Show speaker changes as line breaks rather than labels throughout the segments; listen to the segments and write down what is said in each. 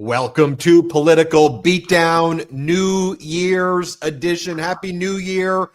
Welcome to Political Beatdown, New Year's edition. Happy New Year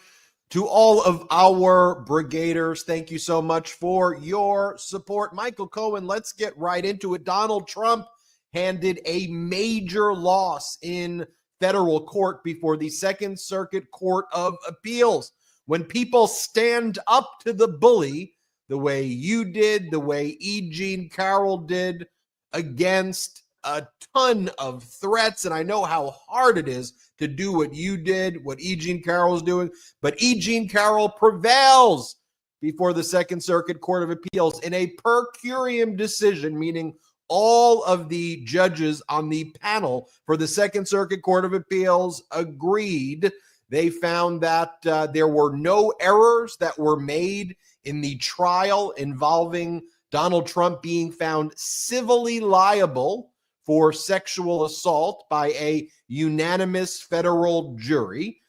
to all of our brigaders. Thank you so much for your support. Michael Cohen, let's get right into it. Donald Trump handed a major loss in federal court before the Second Circuit Court of Appeals. When people stand up to the bully, the way you did, the way E. Jean Carroll did, against a ton of threats, and I know how hard it is to do what you did, what E. Jean Carroll's doing, but E. Jean Carroll prevails before the Second Circuit Court of Appeals in a per curiam decision, meaning all of the judges on the panel for the Second Circuit Court of Appeals agreed. They found that there were no errors that were made in the trial involving Donald Trump being found civilly liable for sexual assault by a unanimous federal jury,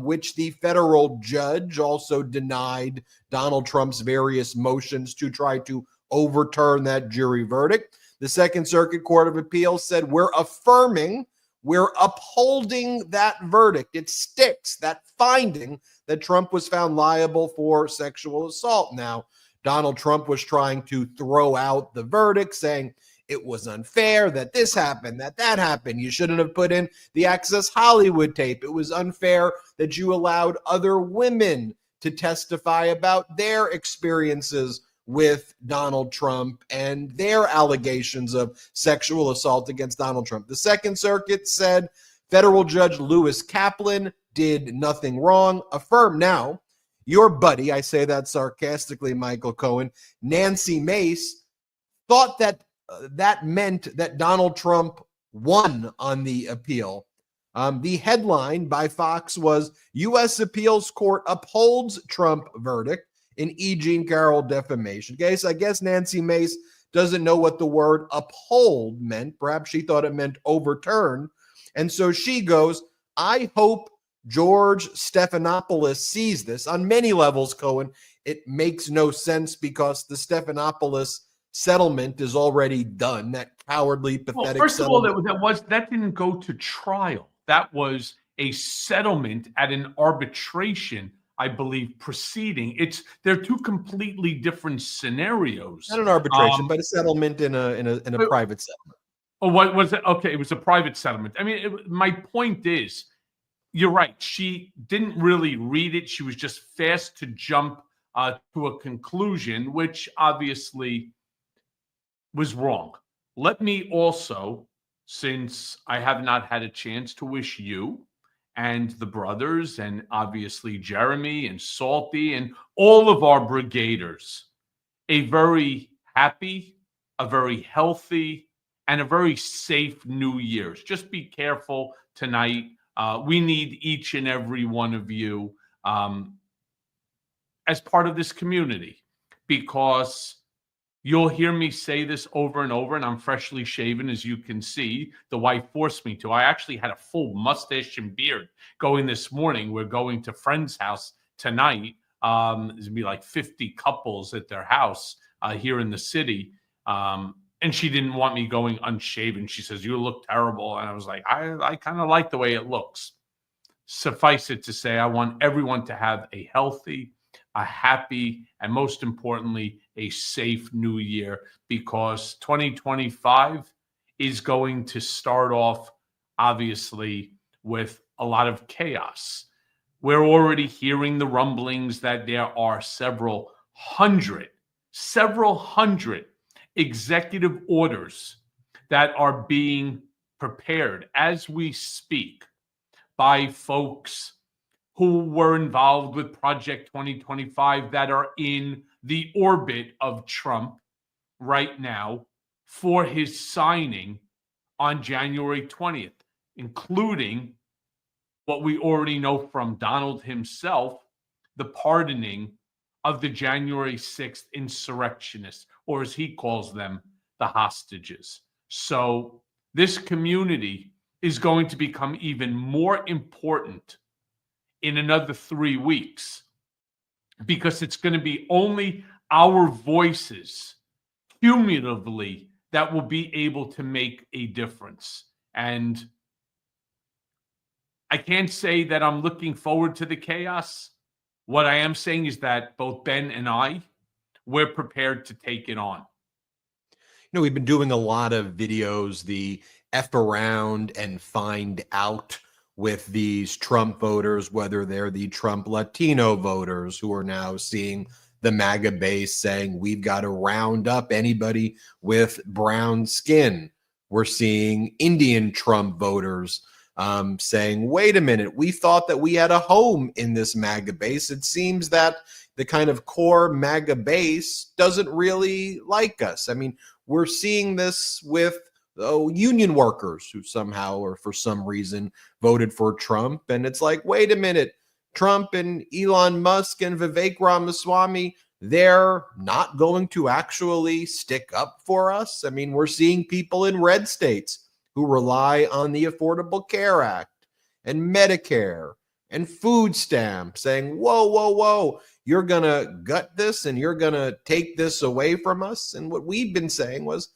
which the federal judge also denied Donald Trump's various motions to try to overturn that jury verdict. The Second Circuit Court of Appeals said, we're upholding that verdict. It sticks, that finding that Trump was found liable for sexual assault. Now, Donald Trump was trying to throw out the verdict, saying it was unfair that this happened, that happened. You shouldn't have put in the Access Hollywood tape. It was unfair that you allowed other women to testify about their experiences with Donald Trump and their allegations of sexual assault against Donald Trump. The Second Circuit said federal judge Lewis Kaplan did nothing wrong. Affirm now. Your buddy, I say that sarcastically, Michael Cohen, Nancy Mace, thought that that meant that Donald Trump won on the appeal. The headline by Fox was, U.S. Appeals Court upholds Trump verdict in E. Jean Carroll defamation case. I guess Nancy Mace doesn't know what the word uphold meant. Perhaps she thought it meant overturn. And so she goes, I hope George Stephanopoulos sees this. On many levels, Cohen, it makes no sense because the Stephanopoulos settlement is already done. That cowardly, pathetic
first
settlement.
of all, that didn't go to trial. That was a settlement at an arbitration, I believe, proceeding. They're two completely different scenarios.
Not an arbitration, but a settlement in a private settlement.
Oh, what was it? Okay, it was a private settlement. I mean, my point is, you're right. She didn't really read it. She was just fast to jump to a conclusion, which obviously was wrong. Let me also, since I have not had a chance to wish you and the brothers and obviously Jeremy and Salty and all of our brigaders a very happy, a very healthy, and a very safe New Year's. Just be careful tonight. We need each and every one of you as part of this community, because you'll hear me say this over and over, and I'm freshly shaven, as you can see. The wife forced me to. I actually had a full mustache and beard going this morning. We're going to friend's house tonight. There's going to be like 50 couples at their house here in the city. And she didn't want me going unshaven. She says, you look terrible. And I was like, I kind of like the way it looks. Suffice it to say, I want everyone to have a healthy, a happy, and most importantly, a safe new year, because 2025 is going to start off, obviously, with a lot of chaos. We're already hearing the rumblings that there are several hundred executive orders that are being prepared as we speak by folks who were involved with Project 2025 that are in the orbit of Trump right now for his signing on January 20th, including what we already know from Donald himself, the pardoning of the January 6th insurrectionists, or as he calls them, the hostages. So this community is going to become even more important in another 3 weeks, because it's going to be only our voices cumulatively that will be able to make a difference. And I can't say that I'm looking forward to the chaos. What I am saying is that both Ben and we're prepared to take it on.
We've been doing a lot of videos, the F around and find out with these Trump voters, whether they're the Trump Latino voters who are now seeing the MAGA base saying we've got to round up anybody with brown skin. We're seeing Indian Trump voters saying, wait a minute, we thought that we had a home in this MAGA base. It seems that the kind of core MAGA base doesn't really like us. I mean, we're seeing this with union workers who somehow or for some reason voted for Trump. And it's like, wait a minute, Trump and Elon Musk and Vivek Ramaswamy, they're not going to actually stick up for us. I mean, we're seeing people in red states who rely on the Affordable Care Act and Medicare and food stamps saying, whoa, whoa, whoa, you're going to gut this and you're going to take this away from us. And what we've been saying was,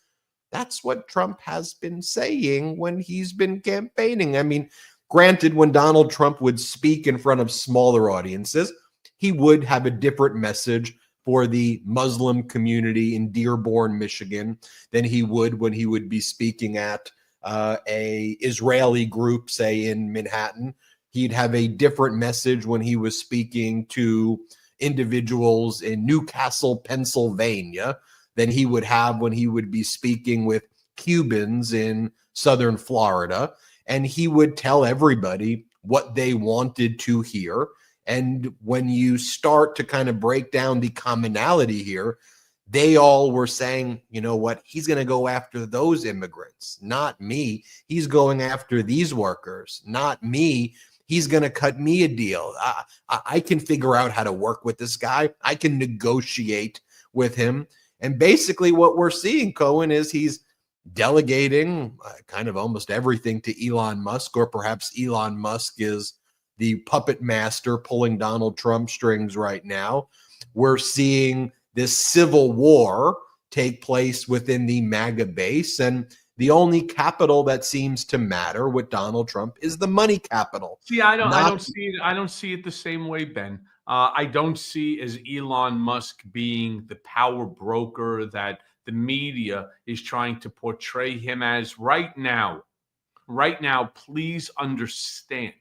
that's what Trump has been saying when he's been campaigning. I mean, granted, when Donald Trump would speak in front of smaller audiences, he would have a different message for the Muslim community in Dearborn, Michigan, than he would when he would be speaking at a Israeli group, say in Manhattan. He'd have a different message when he was speaking to individuals in Newcastle, Pennsylvania, than he would have when he would be speaking with Cubans in southern Florida. And he would tell everybody what they wanted to hear. And when you start to kind of break down the commonality here, they all were saying, you know what, he's going to go after those immigrants, not me. He's going after these workers, not me. He's going to cut me a deal. I can figure out how to work with this guy. I can negotiate with him. And basically what we're seeing, Cohen, is he's delegating kind of almost everything to Elon Musk, or perhaps Elon Musk is the puppet master pulling Donald Trump strings right now. We're seeing this civil war take place within the MAGA base, and the only capital that seems to matter with Donald Trump is the money capital.
See, I don't see it the same way, Ben. I don't see as Elon Musk being the power broker that the media is trying to portray him as right now. Right now, please understand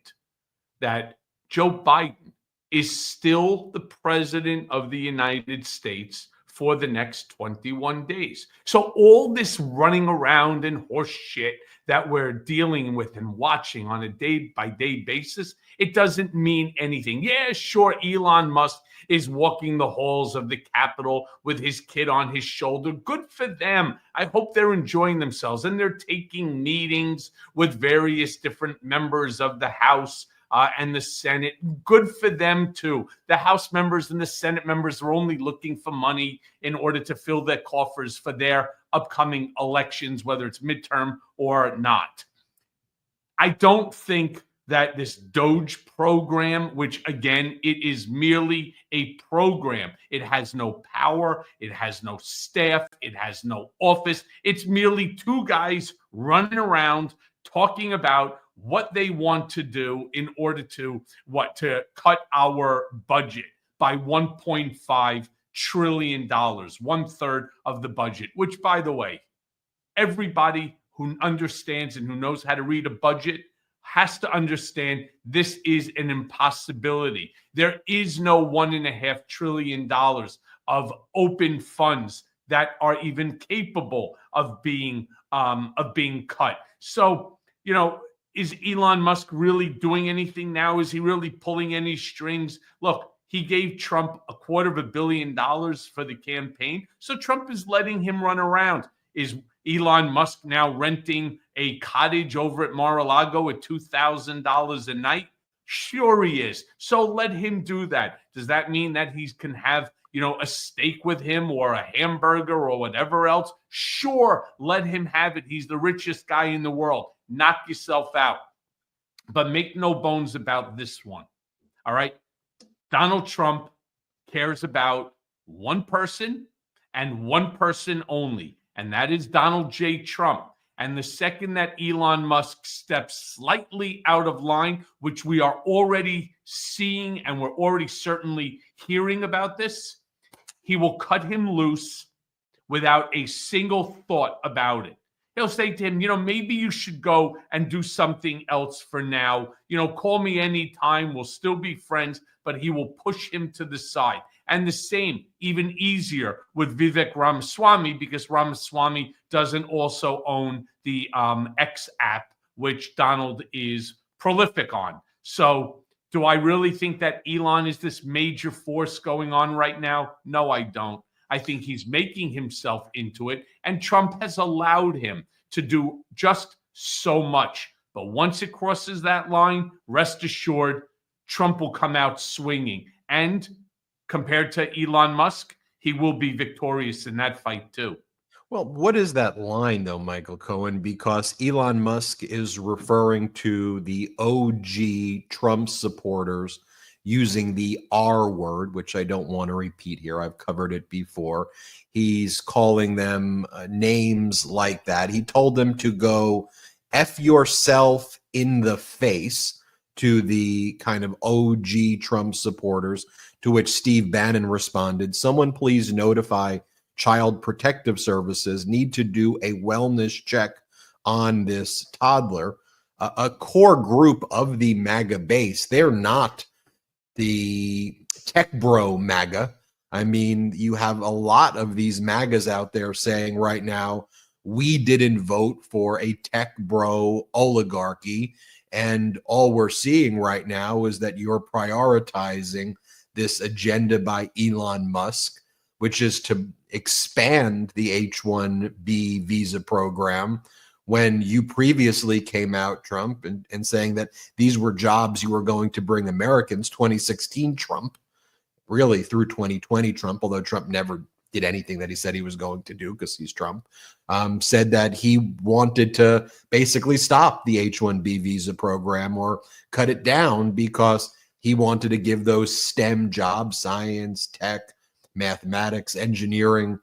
that Joe Biden is still the president of the United States for the next 21 days. So all this running around and horse shit that we're dealing with and watching on a day-by-day basis, it doesn't mean anything. Yeah, sure, Elon Musk is walking the halls of the Capitol with his kid on his shoulder. Good for them. I hope they're enjoying themselves. And they're taking meetings with various different members of the House and the Senate. Good for them too. The House members and the Senate members are only looking for money in order to fill their coffers for their upcoming elections, whether it's midterm or not. I don't think that this Doge program, which again, it is merely a program. It has no power. It has no staff. It has no office. It's merely two guys running around talking about what they want to do in order to cut our budget by $1.5 trillion, 1/3 of the budget, which, by the way, everybody who understands and who knows how to read a budget has to understand this is an impossibility. There is no $1.5 trillion of open funds that are even capable of being cut. So, is Elon Musk really doing anything now? Is he really pulling any strings? Look, he gave Trump $250 million for the campaign. So Trump is letting him run around. Is Elon Musk now renting a cottage over at Mar-a-Lago at $2,000 a night? Sure he is. So let him do that. Does that mean that he can have, a steak with him or a hamburger or whatever else? Sure, let him have it. He's the richest guy in the world. Knock yourself out. But make no bones about this one. All right? Donald Trump cares about one person and one person only, and that is Donald J. Trump. And the second that Elon Musk steps slightly out of line, which we are already seeing and we're already certainly hearing about this, he will cut him loose without a single thought about it. He'll say to him, maybe you should go and do something else for now. Call me anytime. We'll still be friends, but he will push him to the side. And the same, even easier with Vivek Ramaswamy, because Ramaswamy doesn't also own the X app, which Donald is prolific on. So do I really think that Elon is this major force going on right now? No, I don't. I think he's making himself into it, and Trump has allowed him to do just so much. But once it crosses that line, rest assured, Trump will come out swinging. And compared to Elon Musk, he will be victorious in that fight too.
Well, what is that line, though, Michael Cohen? Because Elon Musk is referring to the OG Trump supporters using the R word, which I don't want to repeat here. I've covered it before. He's calling them names like that. He told them to go F yourself in the face to the kind of OG Trump supporters, to which Steve Bannon responded, someone please notify Child Protective Services, need to do a wellness check on this toddler. A core group of the MAGA base, they're not the tech bro MAGA. I mean, you have a lot of these MAGAs out there saying right now, we didn't vote for a tech bro oligarchy. And all we're seeing right now is that you're prioritizing this agenda by Elon Musk, which is to expand the H-1B visa program, when you previously came out, Trump, and saying that these were jobs you were going to bring Americans. 2016 Trump, really through 2020 Trump, although Trump never did anything that he said he was going to do because he's Trump, said that he wanted to basically stop the H-1B visa program or cut it down because he wanted to give those STEM jobs, science, tech, mathematics, engineering,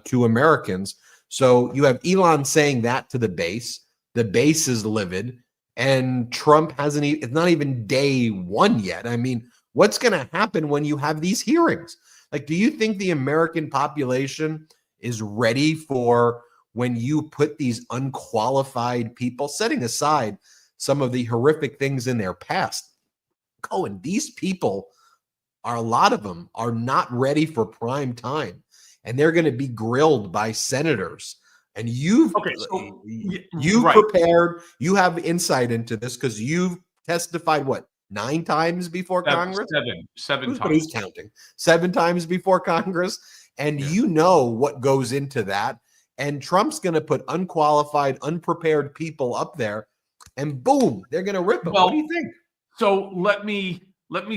to Americans. So you have Elon saying that to the base. The base is livid, and Trump hasn't it's not even day one yet. I mean, what's going to happen when you have these hearings? Like, do you think the American population is ready for when you put these unqualified people, setting aside some of the horrific things in their past? Cohen, these people a lot of them are not ready for prime time, and they're going to be grilled by senators. And you've prepared, you have insight into this because you've testified, what, 9 times before Congress?
Seven times.
But who's counting? 7 times before Congress. And you know what goes into that. And Trump's going to put unqualified, unprepared people up there, and boom, they're going to rip them. Well, what do you think?
So let me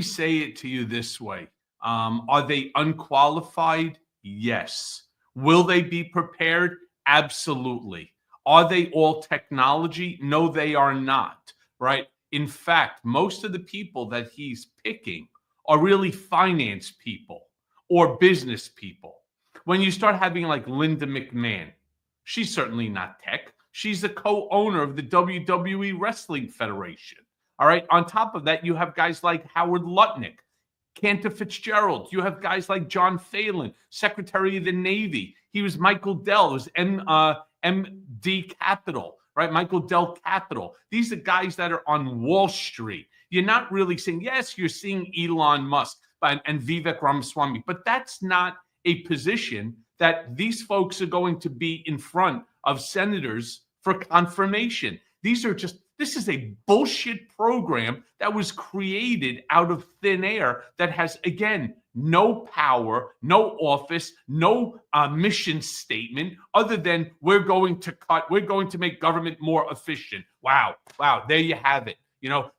say it to you this way. Are they unqualified? Yes. Will they be prepared? Absolutely. Are they all technology? No, they are not, right? In fact, most of the people that he's picking are really finance people or business people. When you start having like Linda McMahon, she's certainly not tech. She's the co-owner of the WWE Wrestling Federation. All right. On top of that, you have guys like Howard Lutnick, Cantor Fitzgerald. You have guys like John Phelan, Secretary of the Navy. He was Michael Dell. It was MD Capital, right? Michael Dell Capital. These are guys that are on Wall Street. You're not really seeing, yes, you're seeing Elon Musk and Vivek Ramaswamy, but that's not a position that these folks are going to be in front of senators for confirmation. This is a bullshit program that was created out of thin air that has, again, no power, no office, no mission statement other than we're going to make government more efficient. Wow. There you have it.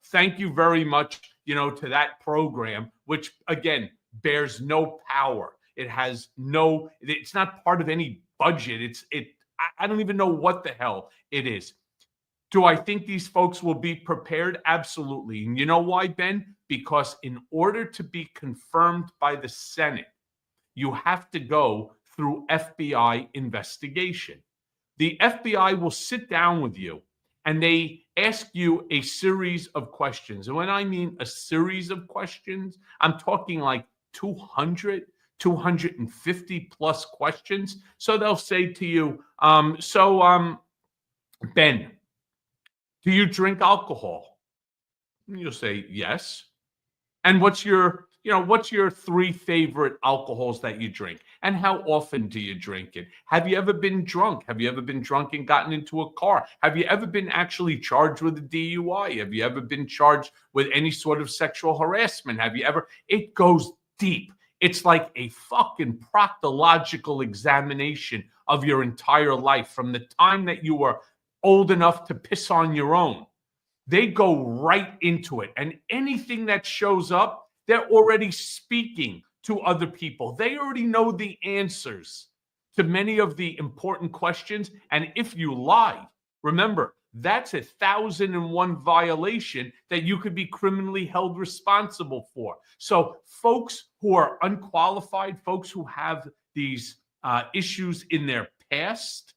Thank you very much, to that program, which again, bears no power. It's not part of any budget. I don't even know what the hell it is. Do I think these folks will be prepared? Absolutely. And you know why, Ben? Because in order to be confirmed by the Senate, you have to go through FBI investigation. The FBI will sit down with you and they ask you a series of questions. And when I mean a series of questions, I'm talking like 200, 250 plus questions. So they'll say to you, Ben, do you drink alcohol? And you'll say, yes. And what's your 3 favorite alcohols that you drink? And how often do you drink it? Have you ever been drunk? Have you ever been drunk and gotten into a car? Have you ever been actually charged with a DUI? Have you ever been charged with any sort of sexual harassment? It goes deep. It's like a fucking proctological examination of your entire life from the time that you were old enough to piss on your own. They go right into it. And anything that shows up, they're already speaking to other people. They already know the answers to many of the important questions. And if you lie, remember, that's 1,001 violation that you could be criminally held responsible for. So folks who are unqualified, folks who have these issues in their past,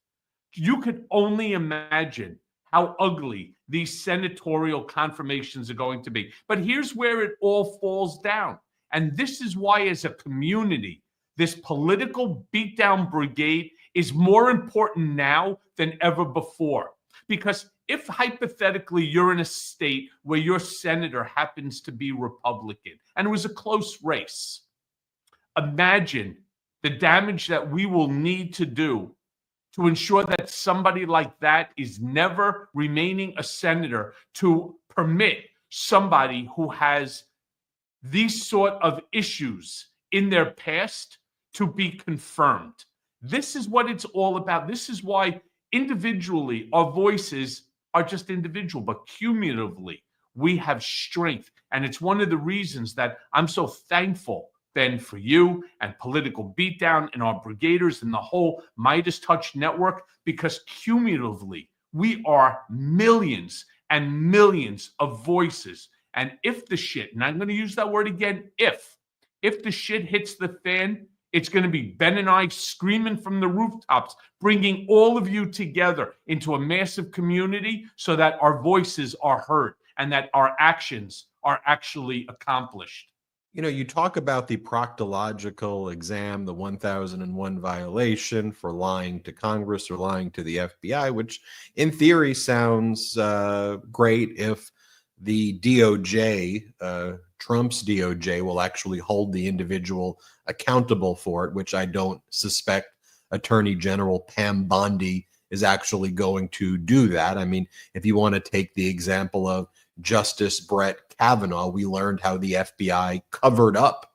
you could only imagine how ugly these senatorial confirmations are going to be. But here's where it all falls down. And this is why, as a community, this political beatdown brigade is more important now than ever before. Because if hypothetically you're in a state where your senator happens to be Republican and it was a close race, imagine the damage that we will need to do to ensure that somebody like that is never remaining a senator, to permit somebody who has these sort of issues in their past to be confirmed. This is what it's all about. This is why individually our voices are just individual, but cumulatively we have strength. And it's one of the reasons that I'm so thankful, Ben, for you and Political Beatdown and our brigaders and the whole Midas Touch network, because cumulatively we are millions and millions of voices. And if the shit, and I'm going to use that word again, if the shit hits the fan, it's going to be Ben and I screaming from the rooftops, bringing all of you together into a massive community so that our voices are heard and that our actions are actually accomplished.
You know, you talk about the proctological exam, the 1001 violation for lying to Congress or lying to the FBI, which in theory sounds great if the DOJ, Trump's DOJ, will actually hold the individual accountable for it, which I don't suspect Attorney General Pam Bondi is actually going to do that. I mean, if you want to take the example of Justice Brett Kavanaugh, we learned how the FBI covered up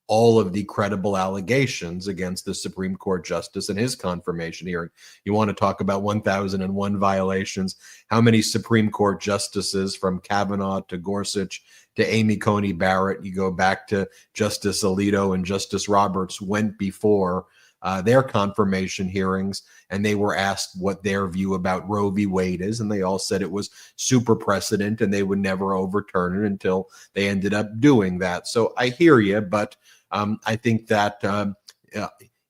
all of the credible allegations against the Supreme Court justice in his confirmation hearing. You want to talk about 1001 violations? How many Supreme Court justices, from Kavanaugh to Gorsuch to Amy Coney Barrett, you go back to Justice Alito and Justice Roberts, went before their confirmation hearings, and they were asked what their view about Roe v. Wade is, and they all said it was super precedent and they would never overturn it until they ended up doing that. So I hear you, but I think that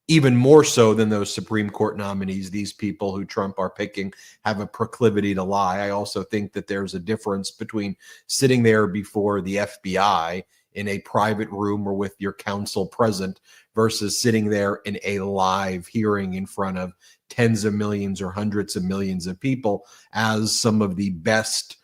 even more so than those Supreme Court nominees, these people who Trump are picking have a proclivity to lie. I also think that there's a difference between sitting there before the FBI in a private room or with your counsel present versus sitting there in a live hearing in front of tens of millions or hundreds of millions of people, as some of the best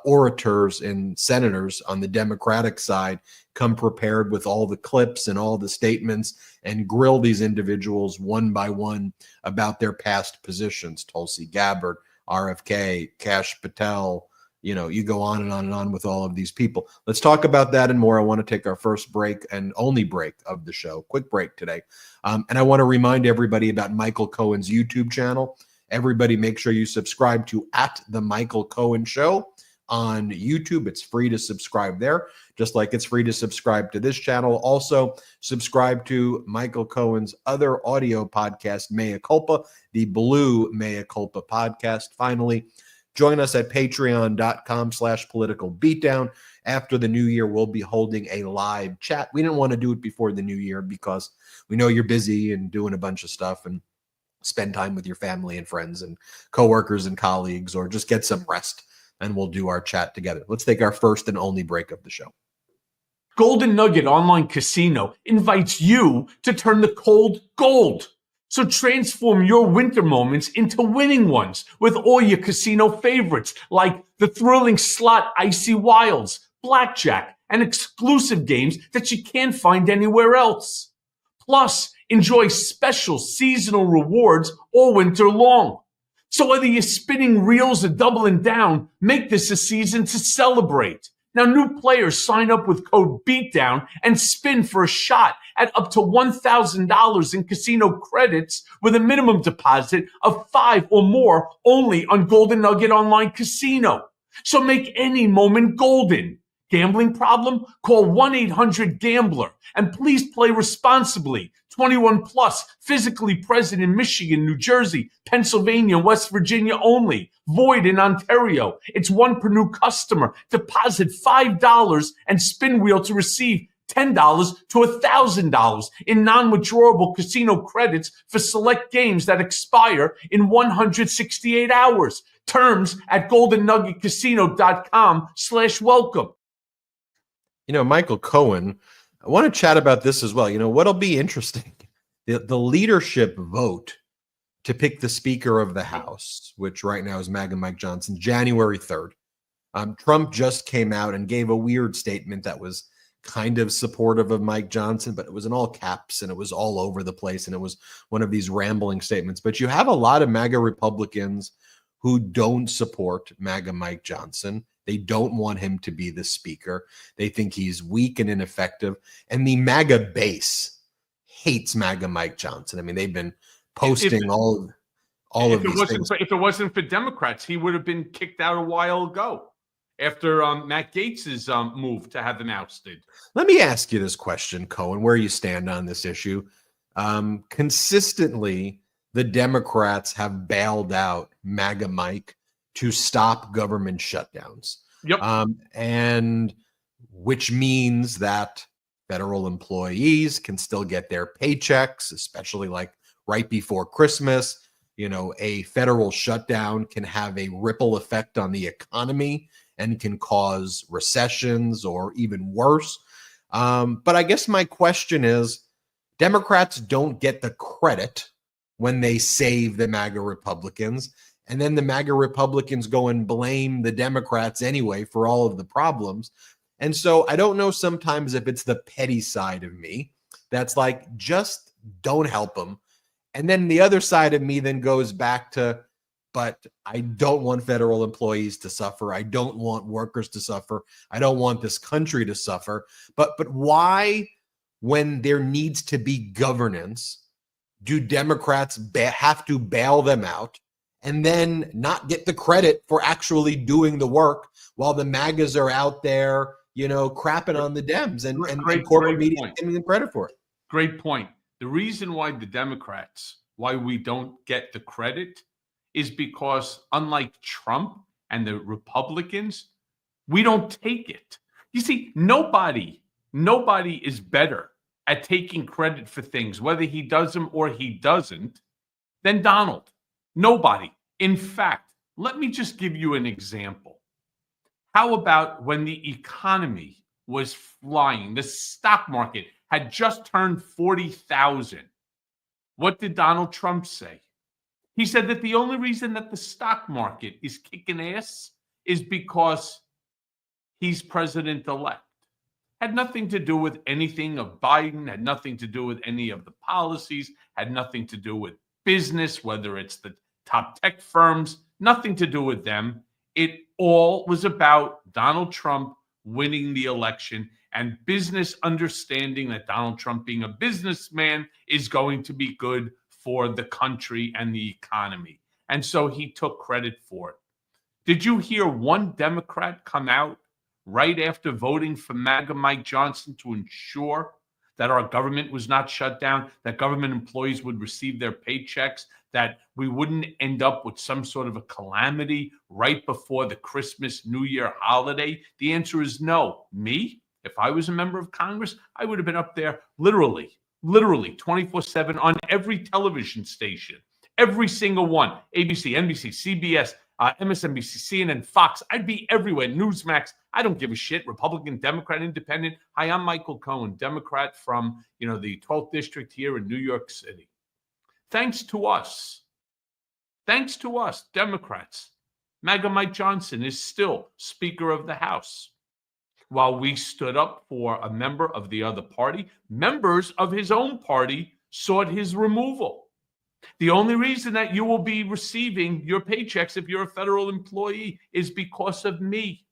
orators and senators on the Democratic side come prepared with all the clips and all the statements and grill these individuals one by one about their past positions. Tulsi Gabbard, RFK, Kash Patel, you know, you go on and on and on with all of these people. Let's talk about that and more. I want to take our first break and only break of the show, quick break today. And I want to remind everybody about Michael Cohen's YouTube channel. Everybody make sure you subscribe to @The Michael Cohen Show on YouTube. It's free to subscribe there, just like it's free to subscribe to this channel. Also, subscribe to Michael Cohen's other audio podcast, Mea Culpa, the Blue Mea Culpa podcast. Finally, Join us at patreon.com/political beatdown. After the new year, we'll be holding a live chat. We didn't want to do it before the new year because we know you're busy and doing a bunch of stuff, and spend time with your family and friends and coworkers and colleagues, or just get some rest, and we'll do our chat together. Let's take our first and only break of the show.
Golden Nugget Online Casino invites you to turn the cold gold. So transform your winter moments into winning ones with all your casino favorites, like the thrilling slot Icy Wilds, Blackjack, and exclusive games that you can't find anywhere else. Plus, enjoy special seasonal rewards all winter long. So whether you're spinning reels or doubling down, make this a season to celebrate. Now, new players sign up with code BEATDOWN and spin for a shot at up to $1,000 in casino credits with a minimum deposit of $5 or more only on Golden Nugget Online Casino. So make any moment golden. Gambling problem? Call 1-800-GAMBLER. And please play responsibly. 21 plus, physically present in Michigan, New Jersey, Pennsylvania, West Virginia only. Void in Ontario. It's one per new customer. Deposit $5 and spin wheel to receive $10 to $1,000 in non-withdrawable casino credits for select games that expire in 168 hours. Terms at goldennuggetcasino.com/welcome.
You know, Michael Cohen, I want to chat about this as well. You know, what'll be interesting, the leadership vote to pick the Speaker of the House, which right now is MAGA Mike Johnson, January 3rd. Trump just came out and gave a weird statement that was kind of supportive of Mike Johnson, but it was in all caps and it was all over the place. And it was one of these rambling statements. But you have a lot of MAGA Republicans who don't support MAGA Mike Johnson. They don't want him to be the speaker. They think he's weak and ineffective. And the MAGA base hates MAGA Mike Johnson. I mean, they've been posting all of these things.
If it wasn't for Democrats, he would have been kicked out a while ago after Matt Gaetz's move to have him ousted.
Let me ask you this question, Cohen, where you stand on this issue. Consistently, the Democrats have bailed out MAGA Mike to stop government shutdowns.
Yep.
And which means that federal employees can still get their paychecks, especially like right before Christmas. You know, a federal shutdown can have a ripple effect on the economy and can cause recessions or even worse. But I guess my question is, Democrats don't get the credit when they save the MAGA Republicans. And then the MAGA Republicans go and blame the Democrats anyway for all of the problems. And so I don't know sometimes if it's the petty side of me that's like, just don't help them. And then the other side of me then goes back to, but I don't want federal employees to suffer. I don't want workers to suffer. I don't want this country to suffer. But why, when there needs to be governance, do Democrats have to bail them out and then not get the credit for actually doing the work while the MAGAs are out there, you know, crapping on the Dems and corporate media getting the credit for it?
Great point. The reason why the Democrats, why we don't get the credit is because unlike Trump and the Republicans, we don't take it. You see, nobody is better at taking credit for things, whether he does them or he doesn't, than Donald. Nobody. In fact, let me just give you an example. How about when the economy was flying, the stock market had just turned 40,000. What did Donald Trump say? He said that the only reason that the stock market is kicking ass is because he's president-elect. Had nothing to do with anything of Biden, had nothing to do with any of the policies, had nothing to do with business, whether it's the top tech firms, nothing to do with them. It all was about Donald Trump winning the election and business understanding that Donald Trump, being a businessman, is going to be good for the country and the economy. And so he took credit for it. Did you hear one Democrat come out right after voting for MAGA Mike Johnson to ensure that our government was not shut down, that government employees would receive their paychecks, that we wouldn't end up with some sort of a calamity right before the Christmas, New Year holiday? The answer is no. Me, if I was a member of Congress, I would have been up there literally 24/7 on every television station, every single one, ABC, NBC, CBS, MSNBC, CNN, Fox. I'd be everywhere. Newsmax. I don't give a shit. Republican, Democrat, Independent. Hi, I'm Michael Cohen, Democrat from the 12th District here in New York City. Thanks to us, Democrats, MAGA Mike Johnson is still Speaker of the House. While we stood up for a member of the other party, members of his own party sought his removal. The only reason that you will be receiving your paychecks if you're a federal employee is because of me,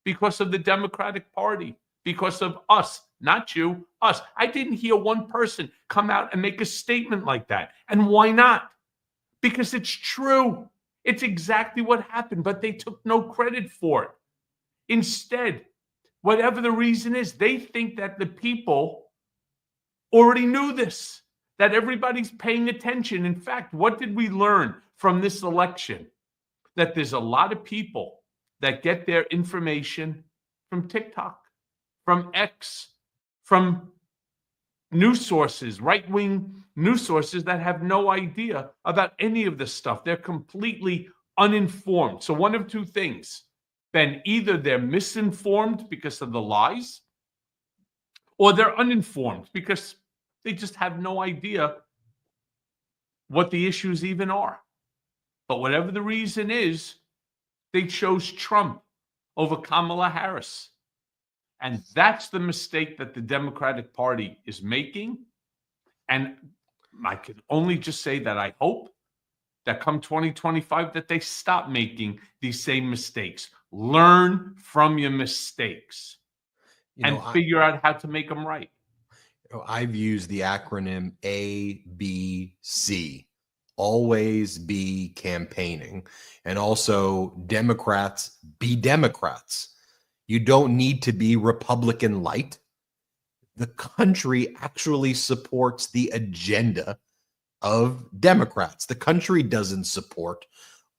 because of the Democratic Party, because of us, not you, us. I didn't hear one person come out and make a statement like that. And why not? Because it's true. It's exactly what happened, but they took no credit for it. Instead, whatever the reason is, they think that the people already knew this, that everybody's paying attention. In fact, what did we learn from this election? That there's a lot of people that get their information from TikTok, from X, from news sources, right-wing news sources that have no idea about any of this stuff. They're completely uninformed. So one of two things, Ben, either they're misinformed because of the lies, or they're uninformed because they just have no idea what the issues even are. But whatever the reason is, they chose Trump over Kamala Harris. And that's the mistake that the Democratic Party is making. And I can only just say that I hope that come 2025 that they stop making these same mistakes. Learn from your mistakes and figure out how to make them right.
I've used the acronym ABC, always be campaigning, and also Democrats be Democrats. You don't need to be Republican light. The country actually supports the agenda of Democrats. The country doesn't support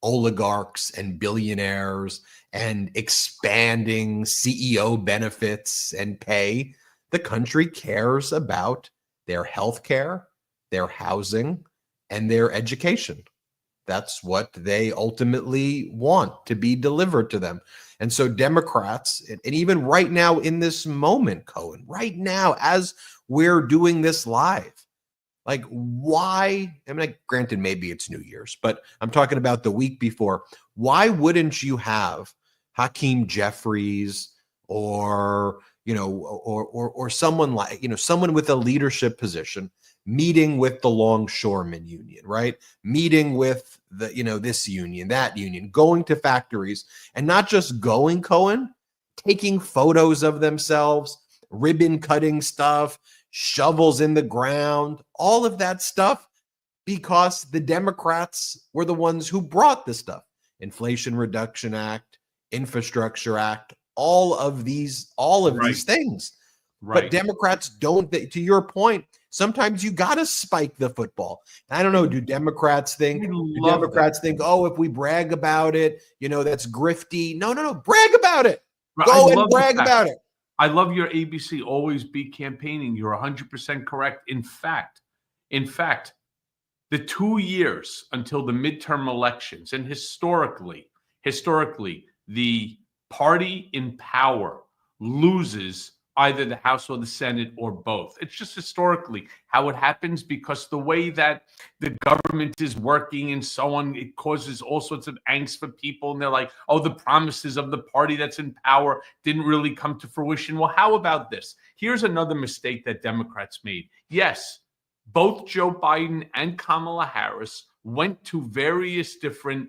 oligarchs and billionaires and expanding CEO benefits and pay. The country cares about their health care, their housing, and their education. That's what they ultimately want to be delivered to them. And so Democrats, and even right now in this moment, Cohen, right now as we're doing this live, like why, I mean, granted, maybe it's New Year's, but I'm talking about the week before. Why wouldn't you have Hakeem Jeffries or someone like, someone with a leadership position meeting with the longshoremen union, right? Meeting with the, this union, that union, going to factories and not just going, Cohen, taking photos of themselves, ribbon cutting stuff, shovels in the ground, all of that stuff, because the Democrats were the ones who brought the stuff. Inflation Reduction Act, Infrastructure Act, all of these things. Right. But Democrats don't, to your point, sometimes you got to spike the football. I don't know. Do Democrats think, oh, if we brag about it, that's grifty? No. Brag about it. Go and brag about it.
I love your ABC, always be campaigning. You're 100% correct. In fact, the 2 years until the midterm elections, and historically, the party in power loses either the House or the Senate or both. It's just historically how it happens, because the way that the government is working and so on, it causes all sorts of angst for people. And they're like, oh, the promises of the party that's in power didn't really come to fruition. Well, how about this? Here's another mistake that Democrats made. Yes, both Joe Biden and Kamala Harris went to various different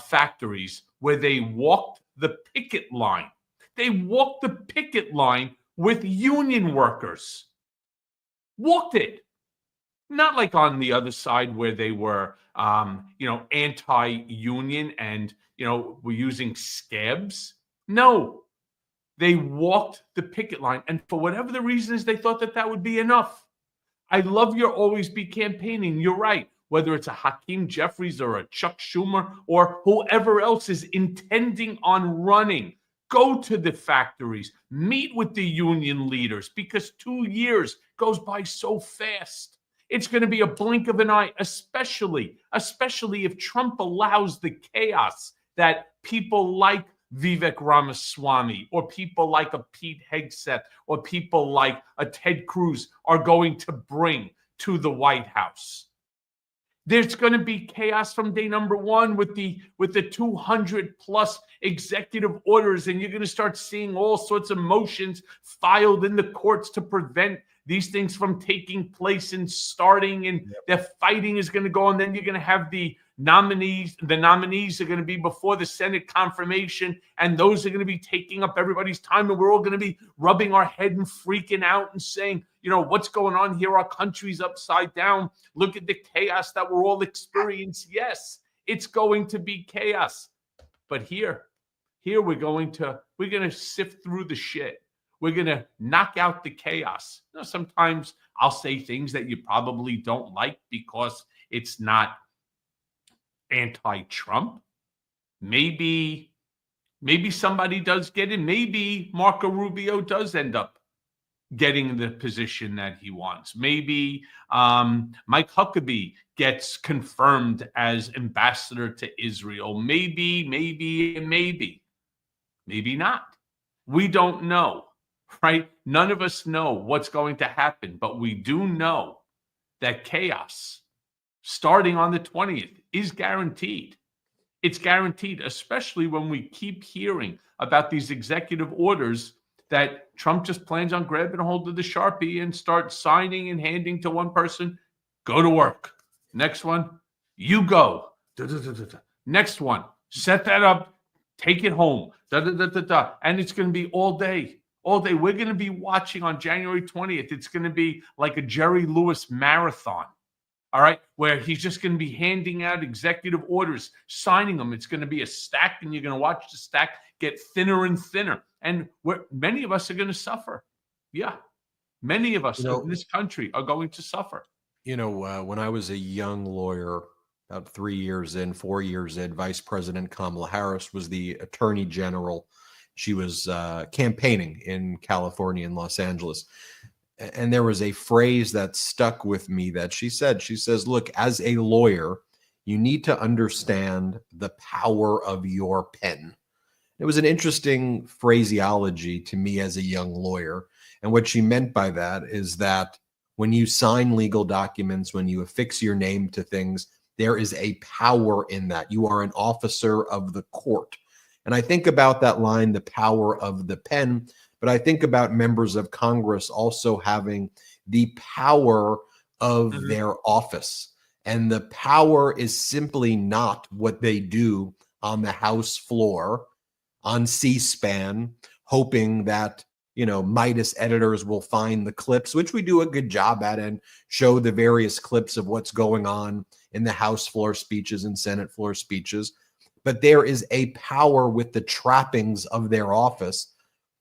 factories where they walked the picket line. They walked the picket line with union workers. Walked it. Not like on the other side where they were, anti-union and, were using scabs. No, They walked the picket line, and for whatever the reason is, they thought that that would be enough. I love your always be campaigning. You're right. Whether it's a Hakeem Jeffries or a Chuck Schumer or whoever else is intending on running, go to the factories, meet with the union leaders, because 2 years goes by so fast. It's going to be a blink of an eye, especially if Trump allows the chaos that people like Vivek Ramaswamy or people like a Pete Hegseth or people like a Ted Cruz are going to bring to the White House. There's going to be chaos from day number one with the 200 plus executive orders, and you're going to start seeing all sorts of motions filed in the courts to prevent these things from taking place and starting, and the fighting is going to go on. Then you're going to have the nominees. The nominees are going to be before the Senate confirmation, and those are going to be taking up everybody's time, and we're all going to be rubbing our head and freaking out and saying, you know, what's going on here? Our country's upside down. Look at the chaos that we're all experiencing. Yes, it's going to be chaos. But here we're going to sift through the shit. We're going to knock out the chaos. You know, sometimes I'll say things that you probably don't like because it's not anti-Trump. Maybe somebody does get in. Maybe Marco Rubio does end up getting the position that he wants. Maybe Mike Huckabee gets confirmed as ambassador to Israel. Maybe not. We don't know, right? None of us know what's going to happen, but we do know that chaos starting on the 20th is guaranteed. It's guaranteed, especially when we keep hearing about these executive orders that Trump just plans on grabbing a hold of the Sharpie and start signing and handing to one person. Go to work. Next one, you go. Next one, set that up, take it home. And it's going to be all day. All day. We're going to be watching on January 20th. It's going to be like a Jerry Lewis marathon. All right, where he's just going to be handing out executive orders, signing them. It's going to be a stack, and you're going to watch the stack get thinner and thinner. And many of us are going to suffer. Yeah, many of us in this country are going to suffer.
You know, when I was a young lawyer, about 4 years in, Vice President Kamala Harris was the Attorney General. She was campaigning in California and Los Angeles. And there was a phrase that stuck with me that she says, look, as a lawyer, you need to understand the power of your pen. It was an interesting phraseology to me as a young lawyer. And what she meant by that is that when you sign legal documents, when you affix your name to things, there is a power in that. You are an officer of the court. And I think about that line, the power of the pen. But I think about members of Congress also having the power of their office. And the power is simply not what they do on the House floor, on C-SPAN, hoping that, Midas editors will find the clips, which we do a good job at, and show the various clips of what's going on in the House floor speeches and Senate floor speeches. But there is a power with the trappings of their office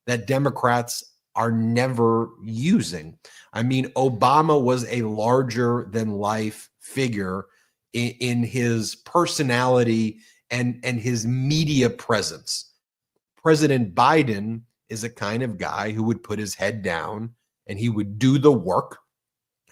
that Democrats are never using. I mean, Obama was a larger than life figure in his personality and his media presence. President Biden is a kind of guy who would put his head down and he would do the work.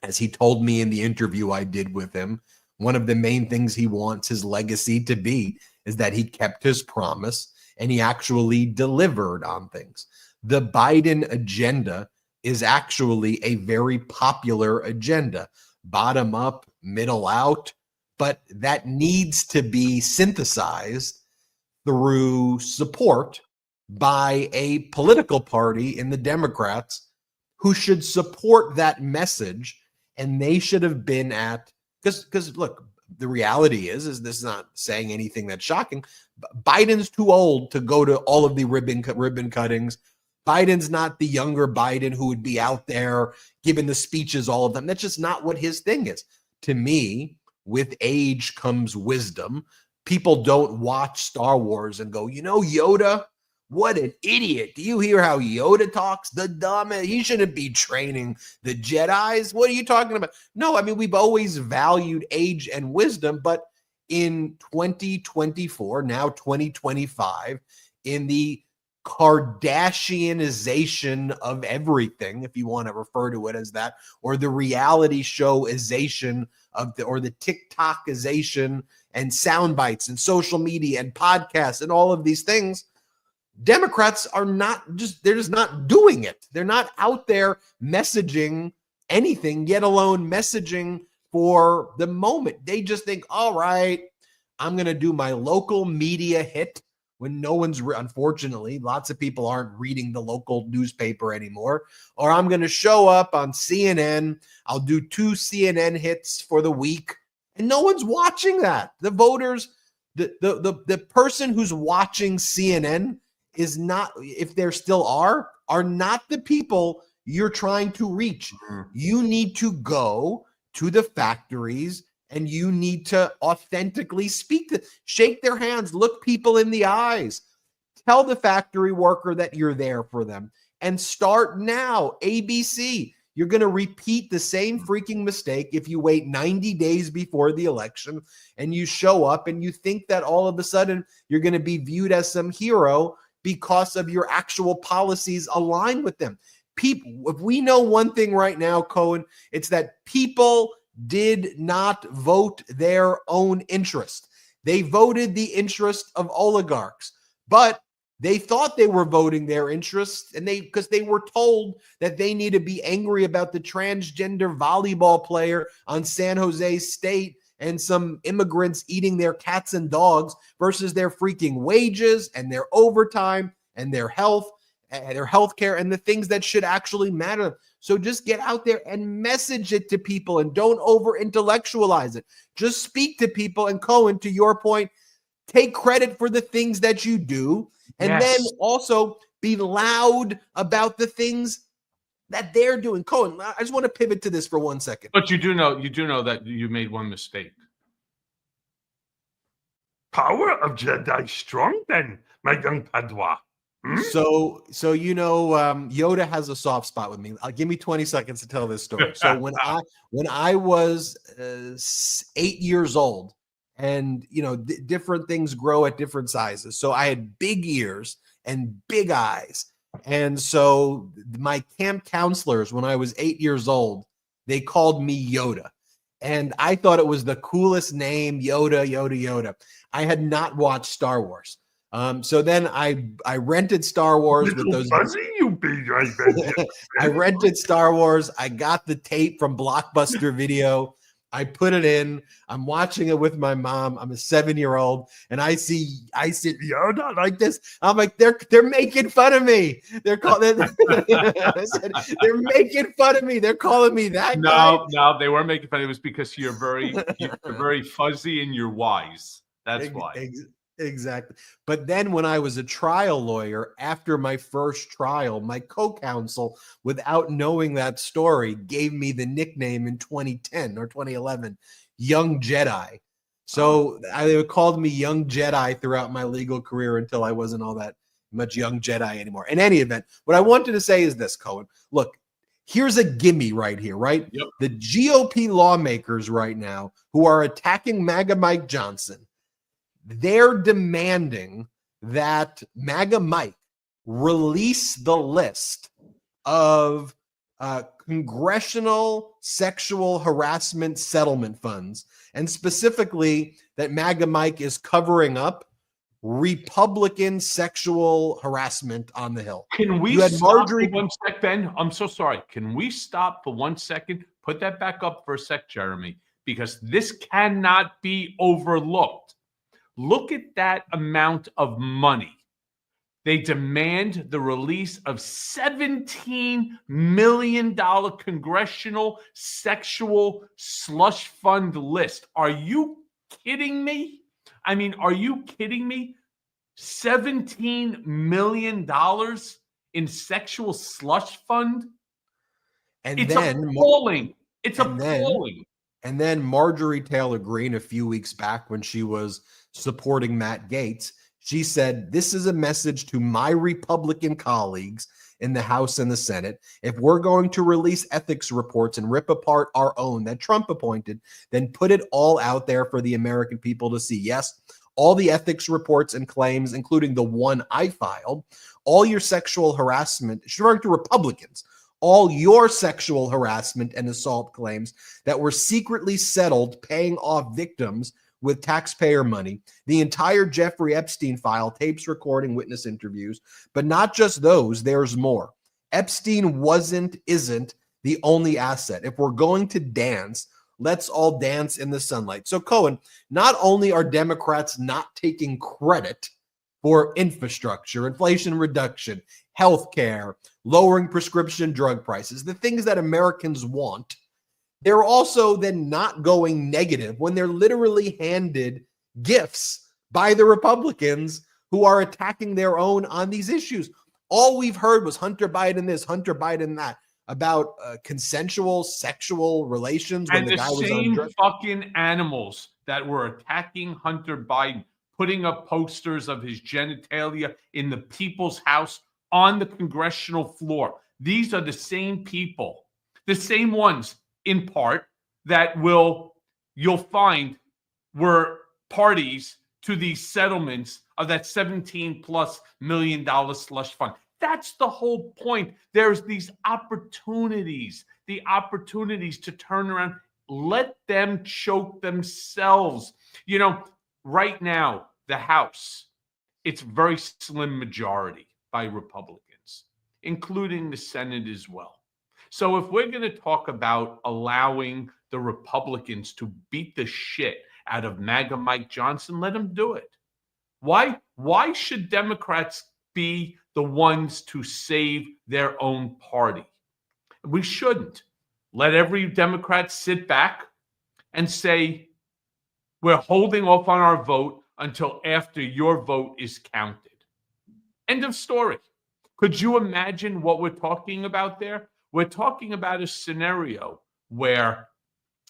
As he told me in the interview I did with him, one of the main things he wants his legacy to be is that he kept his promise and he actually delivered on things. The Biden agenda is actually a very popular agenda, bottom up, middle out, but that needs to be synthesized through support by a political party in the Democrats who should support that message. And they should have been because look, the reality is this is not saying anything that's shocking. Biden's too old to go to all of the ribbon cuttings. Biden's not the younger Biden who would be out there giving the speeches, all of them. That's just not what his thing is. To me, with age comes wisdom. People don't watch Star Wars and go, Yoda What an idiot. Do you hear how Yoda talks? The dumb, he shouldn't be training the Jedis. What are you talking about? No, I mean, we've always valued age and wisdom, but in 2024, now 2025, in the Kardashianization of everything, if you want to refer to it as that, or the reality showization of or the TikTokization and sound bites and social media and podcasts and all of these things, Democrats are they're just not doing it. They're not out there messaging anything, yet alone messaging for the moment. They just think, all right, I'm going to do my local media hit when no one's, unfortunately, lots of people aren't reading the local newspaper anymore, or I'm going to show up on CNN. I'll do 2 CNN hits for the week, and no one's watching that. The voters, the person who's watching CNN is not, if there still are not the people you're trying to reach. You need to go to the factories and you need to authentically shake their hands, look people in the eyes, tell the factory worker that you're there for them, and start now. ABC, you're going to repeat the same freaking mistake if you wait 90 days before the election and you show up and you think that all of a sudden you're going to be viewed as some hero because of your actual policies align with them. People, if we know one thing right now, Cohen, it's that people did not vote their own interest. They voted the interest of oligarchs, but they thought they were voting their interests, and because they were told that they need to be angry about the transgender volleyball player on San Jose State and some immigrants eating their cats and dogs versus their freaking wages and their overtime and their health care and the things that should actually matter. So just get out there and message it to people and don't over intellectualize it. Just speak to people. And Cohen, to your point, take credit for the things that you do, and then also be loud about the things that they're doing. Cohen, I just want to pivot to this for 1 second.
But you do know that you made one mistake.
Power of Jedi strong, then, my young Padua.
So Yoda has a soft spot with me. Give me 20 seconds to tell this story. So when I was 8 years old, and different things grow at different sizes. So I had big ears and big eyes. And so my camp counselors, when I was 8 years old, they called me Yoda. And I thought it was the coolest name, Yoda. I had not watched Star Wars. So then I rented Star Wars with those.
Fuzzy, you big
I rented Star Wars. I got the tape from Blockbuster Video. I put it in. I'm watching it with my mom. I'm a 7-year-old, and I see Yoda like this. I'm like, they're making fun of me. They're making fun of me. They're calling me that guy.
No, they weren't making fun. It was because you're very fuzzy and you're wise. That's why.
Exactly. But then when I was a trial lawyer, after my first trial, my co-counsel, without knowing that story, gave me the nickname in 2010 or 2011, Young Jedi. So they called me Young Jedi throughout my legal career until I wasn't all that much Young Jedi anymore. In any event, what I wanted to say is this, Cohen. Look, here's a gimme right here, right?
Yep.
The GOP lawmakers right now who are attacking MAGA Mike Johnson, they're demanding that MAGA Mike release the list of congressional sexual harassment settlement funds, and specifically that MAGA Mike is covering up Republican sexual harassment on the Hill.
Can we stop for 1 sec, Ben? I'm so sorry. Can we stop for 1 second? Put that back up for a sec, Jeremy, because this cannot be overlooked. Look at that amount of money. They demand the release of $17 million congressional sexual slush fund list. Are you kidding me? I mean, are you kidding me? $17 million in sexual slush fund? It's appalling. It's appalling.
And then Marjorie Taylor Greene, a few weeks back when she was supporting Matt Gaetz, She said, "This is a message to my Republican colleagues in the House and the Senate. If we're going to release ethics reports and rip apart our own that Trump appointed, then put it all out there for the American people to see. Yes, all the ethics reports and claims, including the one I filed, all your sexual harassment," she's referring to Republicans, "all your sexual harassment and assault claims that were secretly settled paying off victims with taxpayer money, the entire Jeffrey Epstein file, tapes, recording, witness interviews, but not just those, there's more. Epstein isn't the only asset. If we're going to dance, let's all dance in the sunlight." So Cohen, not only are Democrats not taking credit for infrastructure, inflation reduction, healthcare, lowering prescription drug prices, the things that Americans want, they're also then not going negative when they're literally handed gifts by the Republicans who are attacking their own on these issues. All we've heard was Hunter Biden this, Hunter Biden that, about consensual sexual relations when
And
the guy was
same
on drugs.
fucking animals that were attacking Hunter Biden, putting up posters of his genitalia in the people's house on the congressional floor. These are the same people, the same ones in part that you'll find were parties to these settlements of that $17+ million slush fund. That's the whole point. There's these opportunities, the opportunities to turn around. Let them choke themselves. You know, right now, the House, it's very slim majority by Republicans, including the Senate as well. So if we're going to talk about allowing the Republicans to beat the shit out of MAGA Mike Johnson, let them do it. Why should Democrats be the ones to save their own party? We shouldn't. Let every Democrat sit back and say, we're holding off on our vote until after your vote is counted. End of story. Could you imagine what we're talking about there? We're talking about a scenario where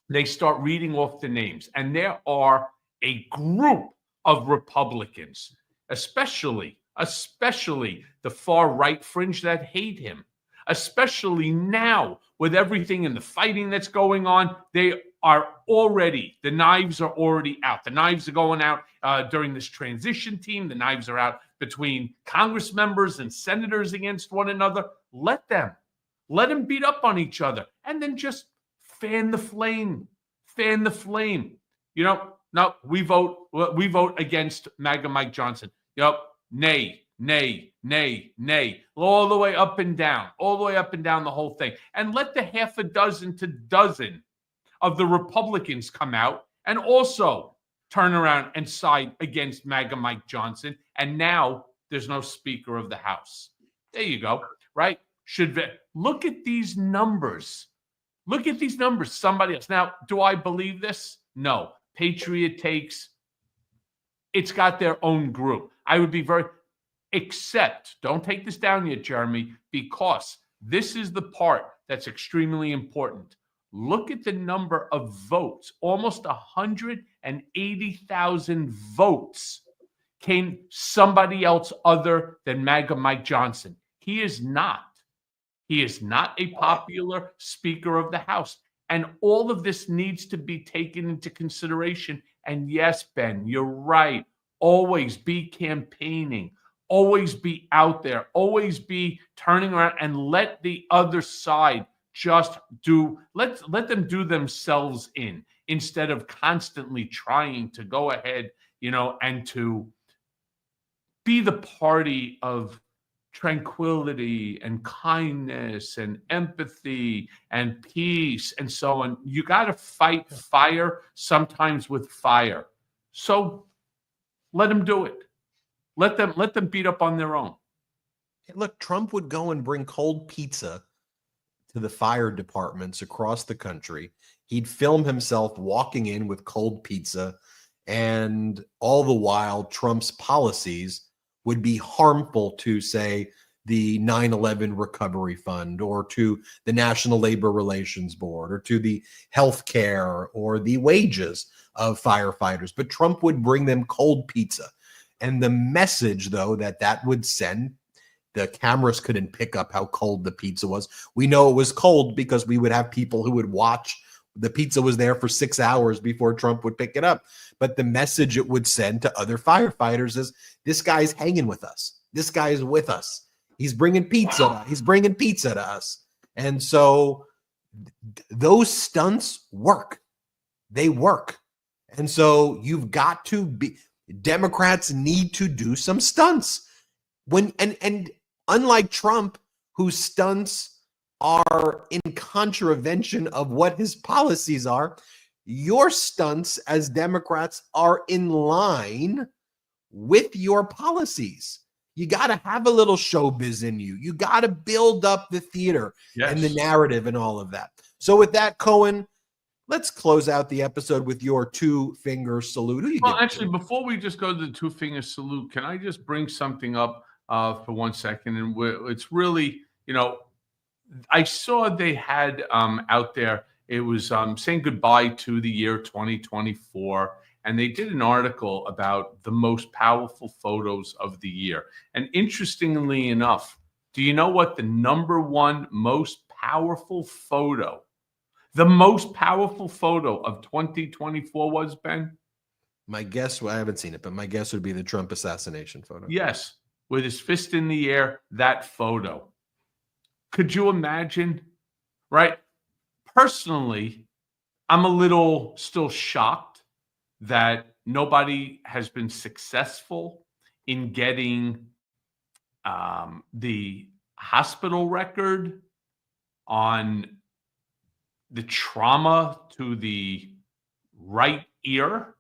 they start reading off the names, and there are a group of Republicans, especially the far right fringe that hate him, especially now with everything and the fighting that's going on. The knives are already out. The knives are going out during this transition team. The knives are out between Congress members and senators against one another. Let them beat up on each other, and then just fan the flame. You know, no, we vote against MAGA Mike Johnson. Yep, nay, all the way up and down, the whole thing. And let the half a dozen to dozen of the Republicans come out and also turn around and side against MAGA Mike Johnson. And now there's no Speaker of the House. There you go, right? Look at these numbers. Somebody else. Now, do I believe this? No. Patriot takes, it's got their own group. I would be except, don't take this down yet, Jeremy, because this is the part that's extremely important. Look at the number of votes. Almost 180,000 votes came somebody else other than MAGA Mike Johnson. He is not a popular Speaker of the House. And all of this needs to be taken into consideration. And yes, Ben, you're right. Always be campaigning. Always be out there. Always be turning around and let the other side just let them do themselves in, instead of constantly trying to go ahead, and to be the party of tranquility and kindness and empathy and peace and so on. You got to fight fire sometimes with fire. So let them do it. Let them beat up on their own.
Look, Trump would go and bring cold pizza to the fire departments across the country. He'd film himself walking in with cold pizza, and all the while Trump's policies would be harmful to, say, the 9/11 Recovery Fund, or to the National Labor Relations Board, or to the health care or the wages of firefighters. But Trump would bring them cold pizza. And the message, though, that would send, the cameras couldn't pick up how cold the pizza was. We know it was cold because we would have people who would watch. The pizza was there for 6 hours before Trump would pick it up. But the message it would send to other firefighters is, this guy's hanging with us. This guy is with us. He's bringing pizza. He's bringing pizza to us. And so those stunts work. They work. And so you've got to be, Democrats need to do some stunts. And unlike Trump, whose stunts are in contravention of what his policies are, your stunts as Democrats are in line with your policies. You got to have a little showbiz in you. You got to build up the theater and the narrative and all of that. So with that, Cohen, let's close out the episode with your two-finger salute.
Well, actually, before we just go to the two-finger salute, can I just bring something up for 1 second? And it's really, I saw they had out there, it was saying goodbye to the year 2024. And they did an article about the most powerful photos of the year. And interestingly enough, do you know what the number one most powerful photo, the most powerful photo of 2024 was, Ben?
My guess, well, I haven't seen it, but my guess would be the Trump assassination photo.
Yes, with his fist in the air, that photo. Could you imagine? Right? Personally, I'm a little still shocked that nobody has been successful in getting the hospital record on the trauma to the right ear.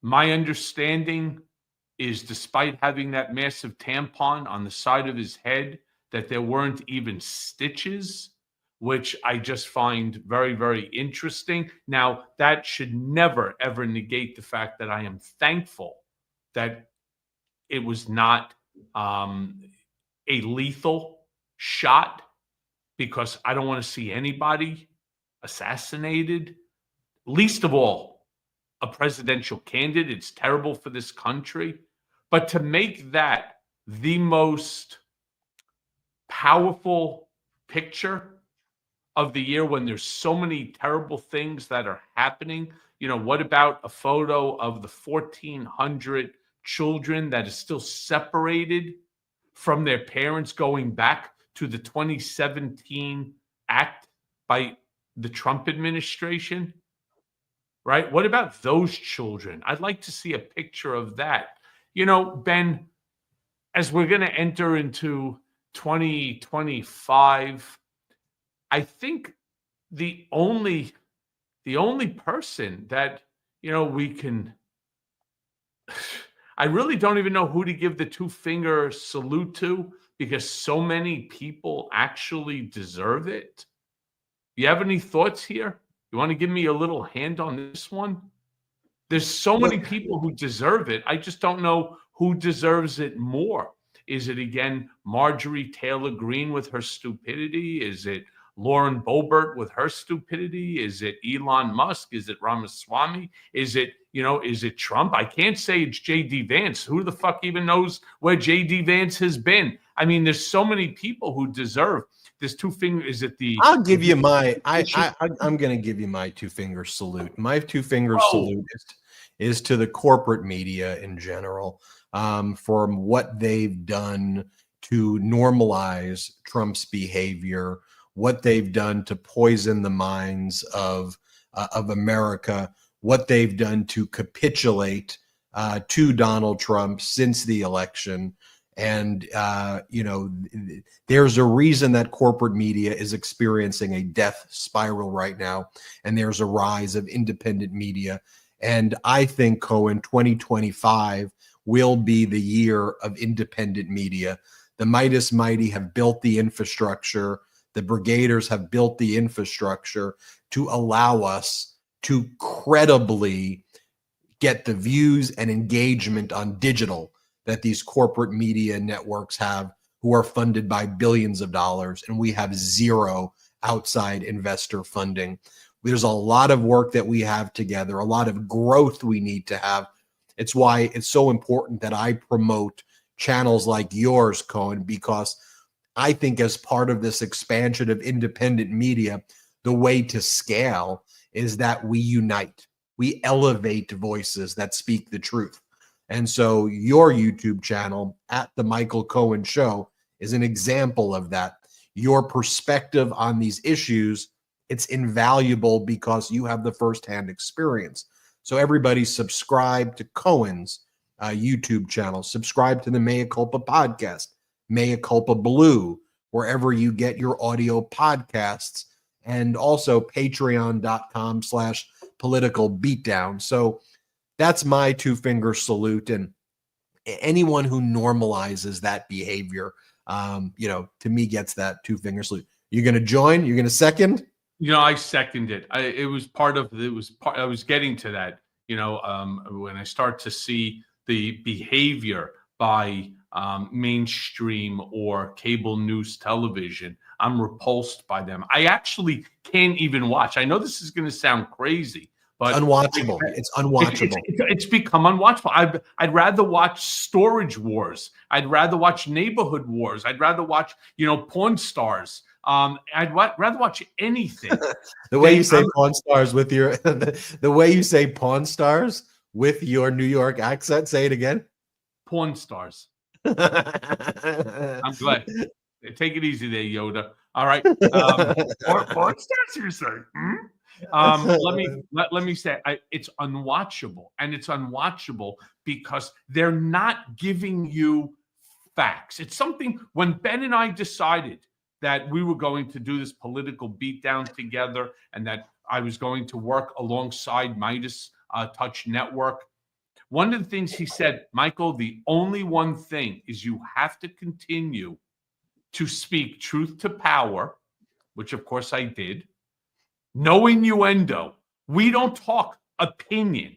My understanding is, despite having that massive tampon on the side of his head, that there weren't even stitches, which I just find very, very interesting. Now, that should never, ever negate the fact that I am thankful that it was not a lethal shot, because I don't want to see anybody assassinated, least of all a presidential candidate. It's terrible for this country. But to make that the most powerful picture of the year, when there's so many terrible things that are happening, what about a photo of the 1,400 children that is still separated from their parents, going back to the 2017 act by the Trump administration, right? What about those children? I'd like to see a picture of that. Ben, as we're going to enter into 2025, I think the only person that, we can, I really don't even know who to give the two-finger salute to, because so many people actually deserve it. You have any thoughts here? You want to give me a little hand on this one? There's so many people who deserve it. I just don't know who deserves it more. Is it, again, Marjorie Taylor Greene with her stupidity? Is it Lauren Boebert with her stupidity? Is it Elon Musk? Is it Ramaswamy? Is it Trump? I can't say it's J.D. Vance. Who the fuck even knows where J.D. Vance has been? I mean, there's so many people who deserve this two-finger. Is it the...
I'll give you my... I'm going to give you my two-finger salute. My two-finger salute is to the corporate media in general, for what they've done to normalize Trump's behavior, what they've done to poison the minds of America, what they've done to capitulate to Donald Trump since the election. And, there's a reason that corporate media is experiencing a death spiral right now, and there's a rise of independent media. And I think, Cohen, 2025 will be the year of independent media. The Midas Mighty have built the infrastructure. The Brigaders have built the infrastructure to allow us to credibly get the views and engagement on digital that these corporate media networks have, who are funded by billions of dollars, and we have zero outside investor funding. There's a lot of work that we have together, a lot of growth we need to have. It's why it's so important that I promote channels like yours, Cohen, because I think as part of this expansion of independent media, the way to scale is that we unite. We elevate voices that speak the truth. And so your YouTube channel at The Michael Cohen Show is an example of that. Your perspective on these issues, it's invaluable because you have the firsthand experience. So everybody subscribe to Cohen's YouTube channel. Subscribe to the Mea Culpa podcast, Mea Culpa Blue, wherever you get your audio podcasts, and also patreon.com/political beatdown. So that's my two-finger salute. And anyone who normalizes that behavior, to me gets that two-finger salute. You're going to join? You're going to second?
I second it. I was getting to that, when I start to see the behavior by mainstream or cable news television, I'm repulsed by them. I actually can't even watch. I know this is going to sound crazy, but
it's unwatchable. It's unwatchable.
It's become unwatchable. I'd rather watch Storage Wars. I'd rather watch Neighborhood Wars. I'd rather watch, porn stars. I'd rather watch anything.
The way you say Pawn Stars with your the way you say Pawn Stars with your New York accent. Say it again.
Porn stars. I'm glad. Take it easy there, Yoda. All right.
Porn stars, you say?
Let me say it's unwatchable, and it's unwatchable because they're not giving you facts. It's something when Ben and I decided that we were going to do this political beatdown together, and that I was going to work alongside Midas Touch Network. One of the things he said, Michael, the only one thing is you have to continue to speak truth to power, which of course I did. No innuendo. We don't talk opinion.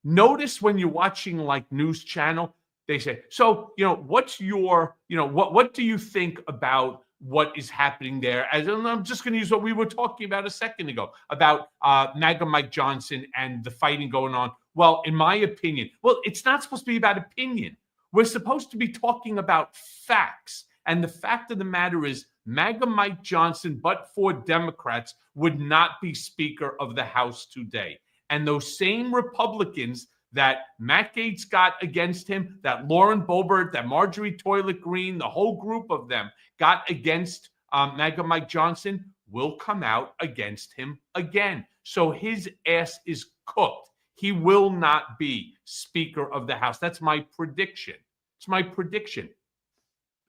Notice when you're watching like news channel, they say, so, what's your, what do you think about what is happening there? And I'm just going to use what we were talking about a second ago about MAGA Mike Johnson and the fighting going on. Well, in my opinion, it's not supposed to be about opinion. We're supposed to be talking about facts. And the fact of the matter is, MAGA Mike Johnson, but for Democrats, would not be Speaker of the House today. And those same Republicans that Matt Gaetz got against him, that Lauren Boebert, that Marjorie Toilet Green, the whole group of them got against MAGA Mike Johnson, will come out against him again. So his ass is cooked. He will not be Speaker of the House. That's my prediction. It's my prediction.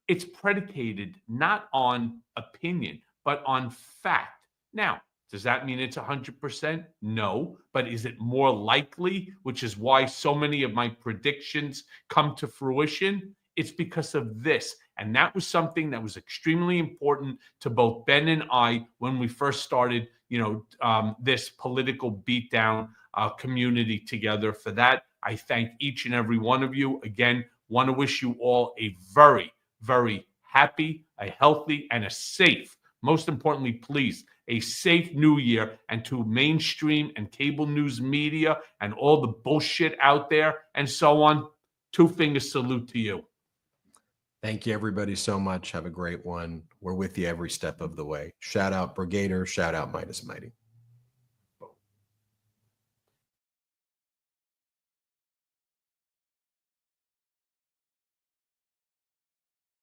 It's predicated not on opinion, but on fact. Now, does that mean it's 100%? No. But is it more likely, which is why so many of my predictions come to fruition? It's because of this. And that was something that was extremely important to both Ben and I when we first started, this political beatdown community together. For that, I thank each and every one of you. Again, want to wish you all a very, very happy, a healthy, and a safe, most importantly, please, a safe new year. And to mainstream and cable news media and all the bullshit out there and so on, two-finger salute to you.
Thank you, everybody, so much. Have a great one. We're with you every step of the way. Shout out Brigader. Shout out Midas Mighty.